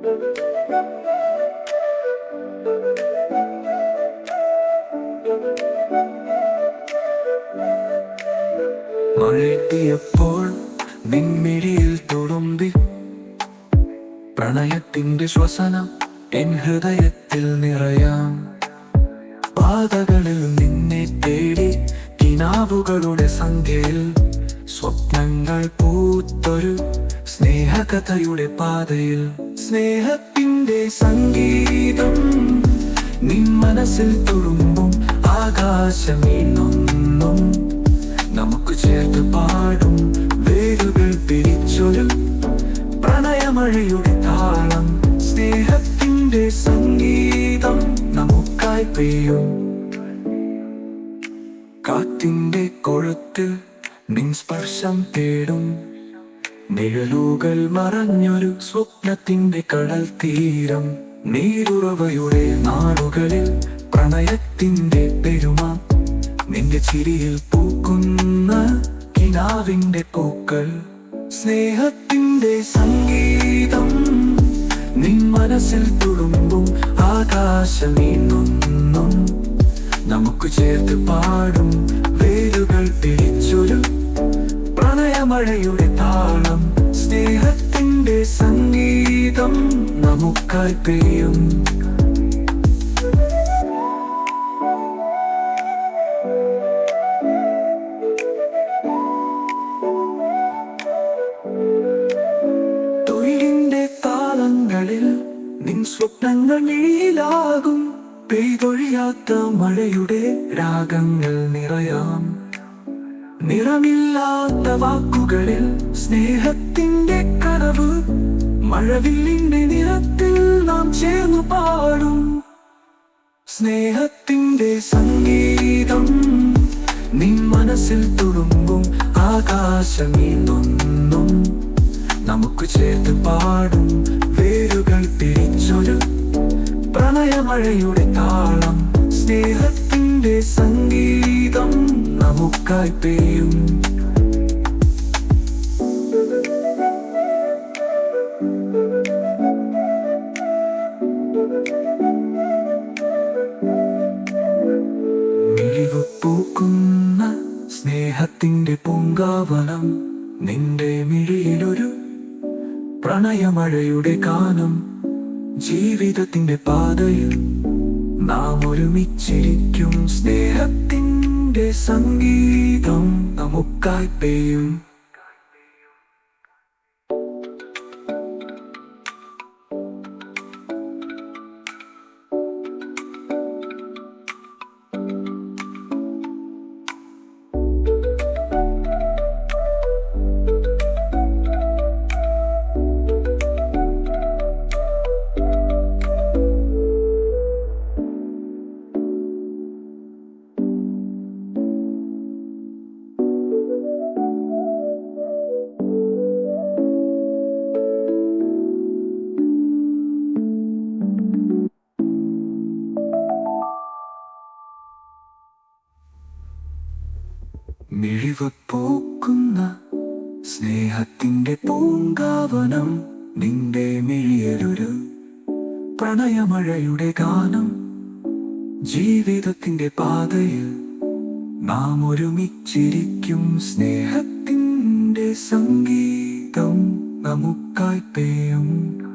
മഴയെത്തിയപ്പോൾ നിൻമിഴിയിൽ തുളുമ്പി പ്രണയത്തിന്റെ ശ്വസനം എൻ ഹൃദയത്തിൽ നിറയാം. പാതകളിൽ നിന്നെ തേടി കിനാവുകളുടെ സന്ധ്യയിൽ സ്വപ്നങ്ങൾ പൂത്തൊരു സ്നേഹകഥയുടെ പാതയിൽ. സ്നേഹത്തിന്റെ സംഗീതം നിൻ മനസ്സിൽ തുളുമ്പും ആകാശമീനൊന്നും നമുക്ക് ചേർത്ത് പാടും. വേരുകൾ പിരിച്ചൊരു പ്രണയമഴയുടെ താളം. സ്നേഹത്തിന്റെ സംഗീതം നമുക്കായി പെയ്യും. കാറ്റിന്റെ കൊഴുത്തിൽ നിൻ സ്പർശം തേടും. നിഴലുകൾ മറഞ്ഞൊരു സ്വപ്നത്തിന്റെ കടൽ തീരം. നീരുറവയുടെ നാടുകളിൽ പ്രണയത്തിന്റെ പെരുമ. നിന്റെ ചിരിയിൽ പൂക്കുന്ന കിനാവിന്റെ പൂക്കൾ. സ്നേഹത്തിന്റെ സംഗീതം നിൻ മനസ്സിൽ തുളുമ്പും ആകാശമീനൊന്നും നമുക്ക് ചേർത്ത് പാടും. വേരുകൾ പിരിച്ചൊരു പ്രണയമഴയുടെ താളം. സ്നേഹത്തിന്റെ സംഗീതം നമുക്കായി പെയ്യും. തൊഴിലിന്റെ താളങ്ങളിൽ നിൻ സ്വപ്നങ്ങൾ നീലാകും. പെയ്തൊഴിയാത്ത മഴയുടെ രാഗങ്ങൾ നിറയാം. നിറമില്ലാത്ത വാക്കുകളിൽ സ്നേഹത്തിന്റെ കനവ്. മഴവില്ലിന്റെ നിറത്തിൽ നാം ചേർന്നു പാടും. സ്നേഹത്തിന്റെ സംഗീതം നിൻ മനസ്സിൽ തുളുമ്പും ആകാശമീനൊന്നും നമുക്ക് ചേർത്ത് പാടും. വേരുകൾ പിരിച്ചൊരു പ്രണയമഴയുടെ താളം. സ്നേഹത്തിന്റെ സംഗീതം നമുക്കായി പെയ്യും. മിഴിവ് പൂക്കുന്ന സ്നേഹത്തിന്റെ പൂങ്കാവനം. നിന്റെ മിഴിയിലൊരു പ്രണയമഴയുടെ ഗാനം. ജീവിതത്തിന്റെ പാതയിൽ നാം ഒരുമിച്ചിരിക്കും. സ്നേഹത്തിന്റെ സംഗീതം നമുക്കായി പെയ്യും. മിഴിവ് പൂക്കുന്ന സ്നേഹത്തിന്റെ പൂങ്കാവനം. നിന്റെ മിഴിയലൊരു പ്രണയമഴയുടെ ഗാനം. ജീവിതത്തിന്റെ പാതയിൽ നാം ഒരുമിച്ചിരിക്കും. സ്നേഹത്തിന്റെ സംഗീതം നമുക്കായി പെയ്യും.